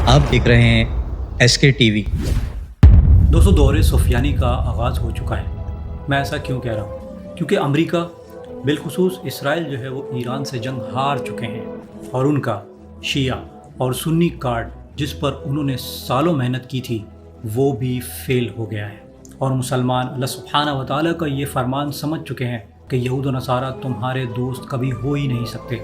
آپ دیکھ رہے ہیں ایس کے ٹی وی۔ دوستوں، دور سفیانی کا آغاز ہو چکا ہے۔ میں ایسا کیوں کہہ رہا ہوں؟ کیونکہ امریکہ بالخصوص اسرائیل جو ہے وہ ایران سے جنگ ہار چکے ہیں، اور ان کا شیعہ اور سنی کارڈ جس پر انہوں نے سالوں محنت کی تھی وہ بھی فیل ہو گیا ہے، اور مسلمان اللہ سبحانہ و تعالیٰ کا یہ فرمان سمجھ چکے ہیں کہ یہود و نصارہ تمہارے دوست کبھی ہو ہی نہیں سکتے۔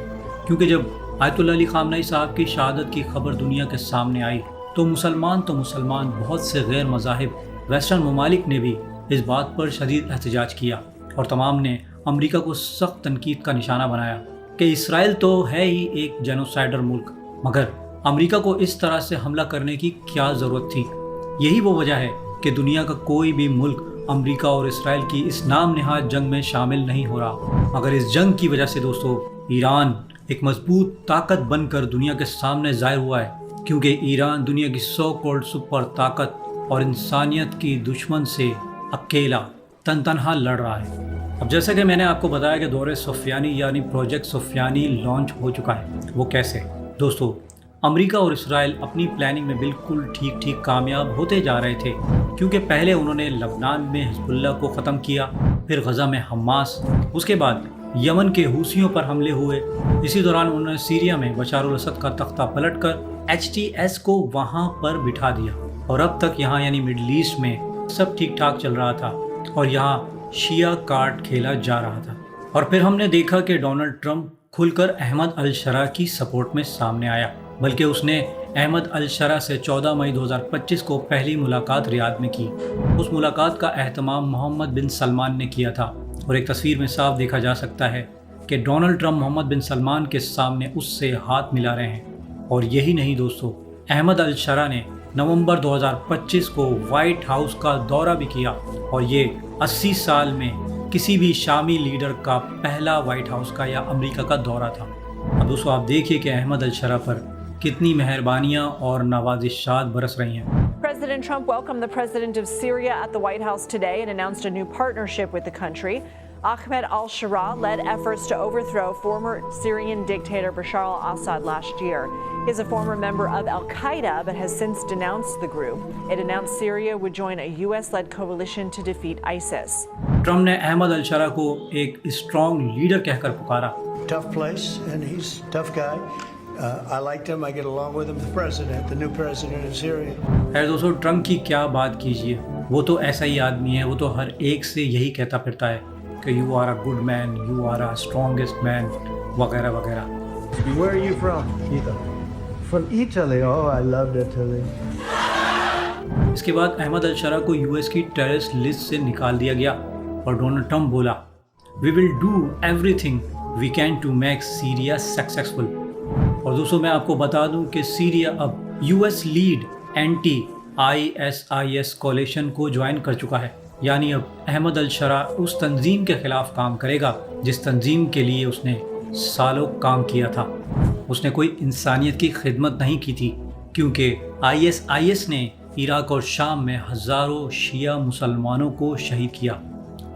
کیونکہ جب آیت اللہ علی خامنہئی صاحب کی شہادت کی خبر دنیا کے سامنے آئی تو مسلمان بہت سے غیر مذاہب ویسٹرن ممالک نے بھی اس بات پر شدید احتجاج کیا، اور تمام نے امریکہ کو سخت تنقید کا نشانہ بنایا کہ اسرائیل تو ہے ہی ایک جینوسائیڈر ملک، مگر امریکہ کو اس طرح سے حملہ کرنے کی کیا ضرورت تھی۔ یہی وہ وجہ ہے کہ دنیا کا کوئی بھی ملک امریکہ اور اسرائیل کی اس نام نہاد جنگ میں شامل نہیں ہو رہا، مگر اس جنگ کی وجہ سے دوستو ایران ایک مضبوط طاقت بن کر دنیا کے سامنے ظاہر ہوا ہے، کیونکہ ایران دنیا کی سو کروڑ سپر طاقت اور انسانیت کی دشمن سے اکیلا تنہا لڑ رہا ہے۔ اب جیسا کہ میں نے آپ کو بتایا کہ دور سفیانی یعنی پروجیکٹ سفیانی لانچ ہو چکا ہے۔ وہ کیسے؟ دوستو، امریکہ اور اسرائیل اپنی پلاننگ میں بالکل ٹھیک کامیاب ہوتے جا رہے تھے، کیونکہ پہلے انہوں نے لبنان میں حزب اللہ کو ختم کیا، پھر غزہ میں حماس، اس کے بعد یمن کے حوثیوں پر حملے ہوئے، اسی دوران انہوں نے سیریا میں بشار الاسد کا تختہ پلٹ کر HTS کو وہاں پر بٹھا دیا، اور اب تک یہاں یعنی مڈل ایسٹ میں سب ٹھیک ٹھاک چل رہا تھا، اور یہاں شیعہ کارڈ کھیلا جا رہا تھا۔ اور پھر ہم نے دیکھا کہ ڈونلڈ ٹرمپ کھل کر احمد الشرع کی سپورٹ میں سامنے آیا، بلکہ اس نے احمد الشرع سے 14 مئی 2025 کو پہلی ملاقات ریاض میں کی۔ اس ملاقات کا اہتمام محمد بن سلمان نے کیا تھا، اور ایک تصویر میں صاف دیکھا جا سکتا ہے کہ ڈونلڈ ٹرمپ محمد بن سلمان کے سامنے اس سے ہاتھ ملا رہے ہیں۔ اور یہی نہیں دوستو، احمد الشرع نے نومبر 2025 کو وائٹ ہاؤس کا دورہ بھی کیا، اور یہ 80 سال میں کسی بھی شامی لیڈر کا پہلا وائٹ ہاؤس کا یا امریکہ کا دورہ تھا۔ اب دوستو آپ دیکھیے کہ احمد الشرع پر کتنی مہربانیاں اور نوازشات برس رہی ہیں۔ President Trump welcomed the president of Syria at the White House today and announced a new partnership with the country. Ahmed al-Sharaa led efforts to overthrow former Syrian dictator Bashar al-Assad last year. He is a former member of al-Qaeda but has since denounced the group. It announced Syria would join a US-led coalition to defeat ISIS. Trump نے احمد الشرع کو ایک strong leader کہہ کر پکارا۔ Tough place, and he's a tough guy. I liked him. I get along with him. The new president of Syria. خیر دوستو، Trump کی کیا بات کیجیے، وہ تو ایسا ہی آدمی ہے، وہ تو ہر ایک سے یہی کہتا پھرتا ہے کہ you are a good man, you are a strongest man, وغیرہ وغیرہ۔ Where are you from? From Italy. Oh, I loved Italy. اس کے بعد احمد الشرع کو US کی ٹیررسٹ لسٹ سے نکال دیا گیا، اور ڈونلڈ ٹرمپ بولا we will do everything we can to make Syria successful. اور دوستوں میں آپ کو بتا دوں کہ سیریا اب US lead anti ISIS coalition کو جوائن کر چکا ہے، یعنی اب احمد الشرع اس تنظیم کے خلاف کام کرے گا جس تنظیم کے لیے اس نے سالوں کام کیا تھا۔ اس نے کوئی انسانیت کی خدمت نہیں کی تھی، کیونکہ ISIS نے عراق اور شام میں ہزاروں شیعہ مسلمانوں کو شہید کیا۔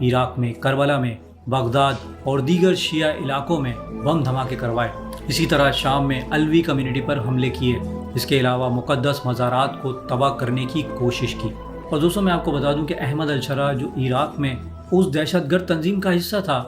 عراق میں کربلا میں، بغداد اور دیگر شیعہ علاقوں میں بم دھماکے کروائے، اسی طرح شام میں علوی کمیونٹی پر حملے کیے، اس کے علاوہ مقدس مزارات کو تباہ کرنے کی کوشش کی۔ اور دوستوں میں آپ کو بتا دوں کہ احمد الشرع جو عراق میں اس دہشت گرد تنظیم کا حصہ تھا،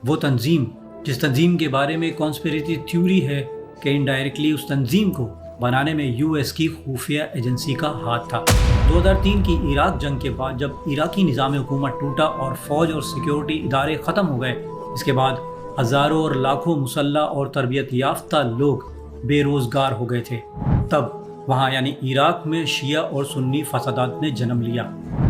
وہ تنظیم جس تنظیم کے بارے میں کانسپیریسی تھیوری ہے کہ انڈائریکٹلی اس تنظیم کو بنانے میں US کی خفیہ ایجنسی کا ہاتھ تھا۔ 2003 کی عراق جنگ کے بعد جب عراقی نظام حکومت ٹوٹا اور فوج اور سیکیورٹی ادارے ختم ہو گئے، اس کے بعد ہزاروں اور لاکھوں مسلح اور تربیت یافتہ لوگ بے روزگار ہو گئے تھے۔ تب وہاں یعنی عراق میں شیعہ اور سنی فسادات نے جنم لیا۔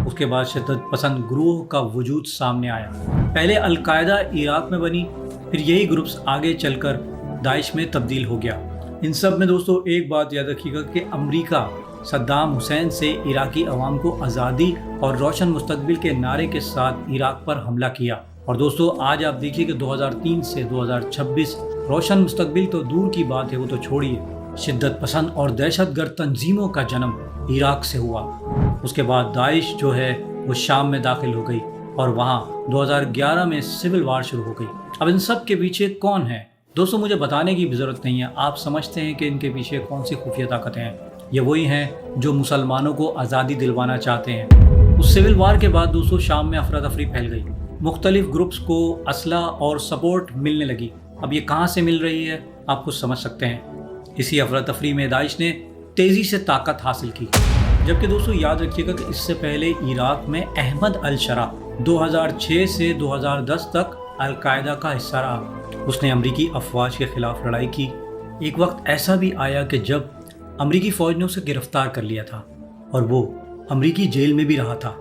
اس کے بعد شدت پسند گروہ کا وجود سامنے آیا۔ پہلے القاعدہ عراق میں بنی، پھر یہی گروپس آگے چل کر داعش میں تبدیل ہو گیا۔ ان سب میں دوستو ایک بات یاد رکھیے گا کہ امریکہ صدام حسین سے عراقی عوام کو آزادی اور روشن مستقبل کے نعرے کے ساتھ عراق پر حملہ کیا۔ اور دوستو آج آپ دیکھیے کہ 2003 سے 2026 روشن مستقبل تو دور کی بات ہے، وہ تو چھوڑیے، شدت پسند اور دہشت گرد تنظیموں کا جنم عراق سے ہوا۔ اس کے بعد داعش جو ہے وہ شام میں داخل ہو گئی، اور وہاں 2011 میں سول وار شروع ہو گئی۔ اب ان سب کے پیچھے کون ہے؟ دوستو مجھے بتانے کی بھی ضرورت نہیں ہے، آپ سمجھتے ہیں کہ ان کے پیچھے کون سی خفیہ طاقتیں ہیں۔ یہ وہی ہیں جو مسلمانوں کو آزادی دلوانا چاہتے ہیں۔ اس سول وار کے بعد دوستو شام میں افراتفری پھیل گئی، مختلف گروپس کو اسلحہ اور سپورٹ ملنے لگی۔ اب یہ کہاں سے مل رہی ہے آپ کچھ سمجھ سکتے ہیں۔ اسی افراتفری میں داعش نے تیزی سے طاقت حاصل کی، جبکہ دوستو یاد رکھیے گا کہ اس سے پہلے عراق میں احمد الشرا 2006 سے 2010 تک القاعدہ کا حصہ رہا۔ اس نے امریکی افواج کے خلاف لڑائی کی۔ ایک وقت ایسا بھی آیا کہ جب امریکی فوج نے اسے گرفتار کر لیا تھا اور وہ امریکی جیل میں بھی رہا تھا۔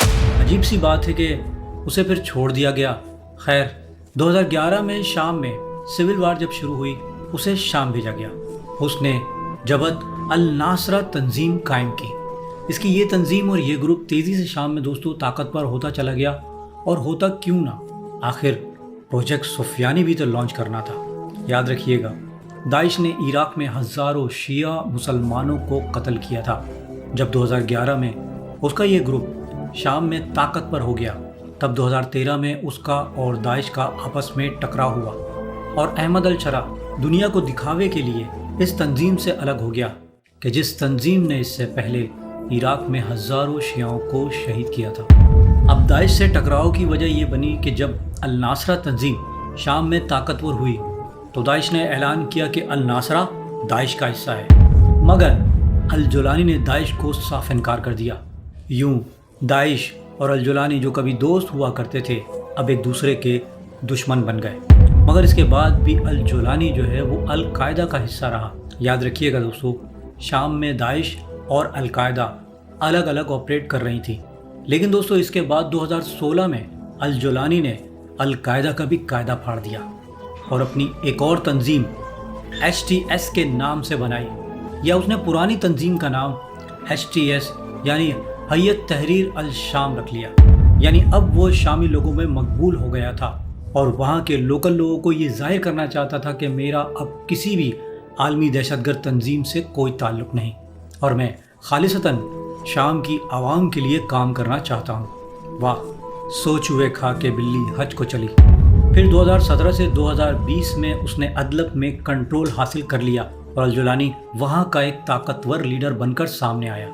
عجیب سی بات ہے کہ اسے پھر چھوڑ دیا گیا۔ خیر 2011 میں شام میں سول وار جب شروع ہوئی اسے شام بھیجا گیا۔ اس نے جبہت الناصرہ تنظیم قائم کی۔ اس کی یہ تنظیم اور یہ گروپ تیزی سے شام میں دوستو طاقتور ہوتا چلا گیا، اور ہوتا کیوں نہ، آخر پروجیکٹ سفیانی بھی تو لانچ کرنا تھا۔ یاد رکھیے گا داعش نے عراق میں ہزاروں شیعہ مسلمانوں کو قتل کیا تھا۔ جب 2011 میں اس کا یہ گروپ شام میں طاقتور ہو گیا، تب 2013 میں اس کا اور داعش کا آپس میں ٹکراؤ ہوا، اور احمد الشرا دنیا کو دکھاوے کے لیے اس تنظیم سے الگ ہو گیا کہ جس تنظیم نے اس سے پہلے عراق میں ہزاروں شیعوں کو شہید کیا تھا۔ اب داعش سے ٹکراؤ کی وجہ یہ بنی کہ جب الناصرہ تنظیم شام میں طاقتور ہوئی تو داعش نے اعلان کیا کہ الناصرہ داعش کا حصہ ہے، مگر الجولانی نے داعش کو صاف انکار کر دیا۔ یوں داعش اور الجولانی جو کبھی دوست ہوا کرتے تھے اب ایک دوسرے کے دشمن بن گئے، مگر اس کے بعد بھی الجولانی جو ہے وہ القاعدہ کا حصہ رہا۔ یاد رکھیے گا دوستو شام میں داعش اور القاعدہ الگ الگ آپریٹ کر رہی تھی، لیکن دوستو اس کے بعد 2016 میں الجولانی نے القاعدہ کا بھی قاعدہ پھاڑ دیا اور اپنی ایک اور تنظیم HTS کے نام سے بنائی، یا اس نے پرانی تنظیم کا نام HTS یعنی حیت تحریر الشام رکھ لیا۔ یعنی اب وہ شامی لوگوں میں مقبول ہو گیا تھا اور وہاں کے لوکل لوگوں کو یہ ظاہر کرنا چاہتا تھا کہ میرا اب کسی بھی عالمی دہشت گرد تنظیم سے کوئی تعلق نہیں، اور میں خالصتاً شام کی عوام کے لیے کام کرنا چاہتا ہوں۔ واہ، سوچ ہوئے کھا کے بلی حج کو چلی۔ پھر 2017 سے 2020 میں اس نے ادلب میں کنٹرول حاصل کر لیا اور الجولانی وہاں کا ایک طاقتور لیڈر بن کر سامنے آیا۔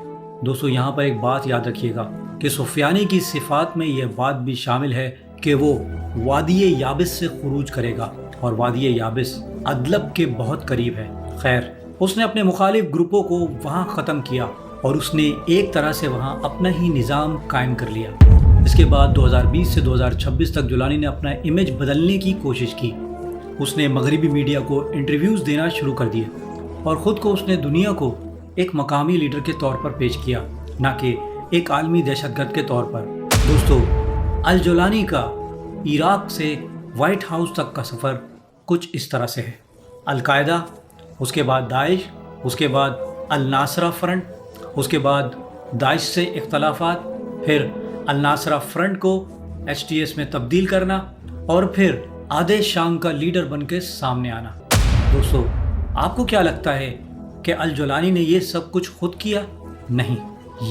دوستو یہاں پر ایک بات یاد رکھیے گا کہ سفیانی کی صفات میں یہ بات بھی شامل ہے کہ وہ وادی یابس سے خروج کرے گا، اور وادی یابس ادلب کے بہت قریب ہے۔ خیر اس نے اپنے مخالف گروپوں کو وہاں ختم کیا اور اس نے ایک طرح سے وہاں اپنا ہی نظام قائم کر لیا۔ اس کے بعد 2020 سے 2026 تک جولانی نے اپنا امیج بدلنے کی کوشش کی۔ اس نے مغربی میڈیا کو انٹرویوز دینا شروع کر دیے اور خود کو اس نے دنیا کو ایک مقامی لیڈر کے طور پر پیش کیا، نہ کہ ایک عالمی دہشت گرد کے طور پر۔ دوستو الجولانی کا عراق سے وائٹ ہاؤس تک کا سفر کچھ اس طرح سے ہے: القاعدہ، اس کے بعد داعش، اس کے بعد الناصرہ فرنٹ، اس کے بعد داعش سے اختلافات، پھر الناصرہ فرنٹ کو HTS میں تبدیل کرنا، اور پھر آدھے شام کا لیڈر بن کے سامنے آنا۔ دوستو آپ کو کیا لگتا ہے کہ الجولانی نے یہ سب کچھ خود کیا؟ نہیں،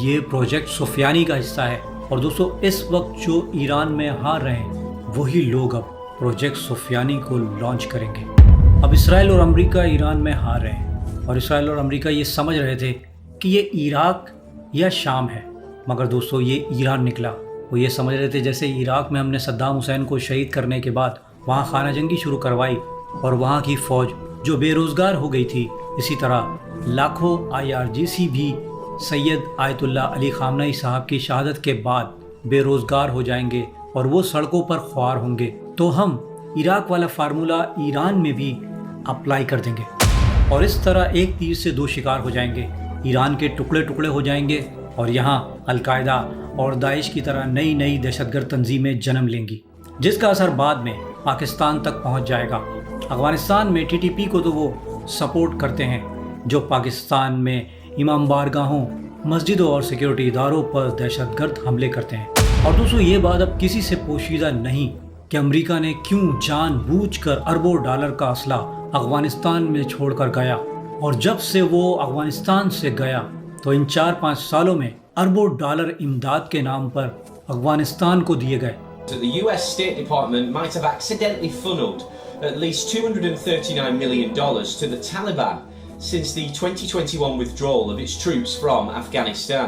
یہ پروجیکٹ سفیانی کا حصہ ہے۔ اور دوستو اس وقت جو ایران میں ہار رہے ہیں وہی لوگ اب پروجیکٹ سفیانی کو لانچ کریں گے۔ اب اسرائیل اور امریکہ ایران میں ہار رہے ہیں، اور اسرائیل اور امریکہ یہ سمجھ رہے تھے کہ یہ عراق یا شام ہے، مگر دوستو یہ ایران نکلا۔ وہ یہ سمجھ رہے تھے جیسے عراق میں ہم نے صدام حسین کو شہید کرنے کے بعد وہاں خانہ جنگی شروع کروائی اور وہاں کی فوج جو بے روزگار ہو گئی تھی، اسی طرح لاکھوں IRGC بھی سید آیت اللہ علی خامنہی صاحب کی شہادت کے بعد بے روزگار ہو جائیں گے اور وہ سڑکوں پر خوار ہوں گے، تو ہم عراق والا فارمولہ ایران میں بھی اپلائی کر دیں گے، اور اس طرح ایک تیر سے دو شکار ہو جائیں گے۔ ایران کے ٹکڑے ٹکڑے ہو جائیں گے اور یہاں القاعدہ اور داعش کی طرح نئی نئی دہشت گرد تنظیمیں جنم لیں گی، جس کا اثر بعد میں پاکستان تک پہنچ جائے گا۔ افغانستان میں TTP کو تو وہ سپورٹ کرتے ہیں جو پاکستان میں امام بارگاہوں، مسجدوں اور سیکیورٹی اداروں پر دہشت گرد حملے کرتے ہیں۔ اور دوستو یہ بات اب کسی سے پوشیدہ نہیں کہ امریکہ نے کیوں جان بوجھ کر اربوں ڈالر کا اسلحہ افغانستان میں چھوڑ کر گیا، اور جب سے وہ افغانستان سے گیا تو ان 4-5 سالوں میں اربوں ڈالر امداد کے نام پر افغانستان کو دیے گئے۔ The US State Department might have accidentally funneled at least $239 million to the Taliban since the 2021 withdrawal of its troops from Afghanistan.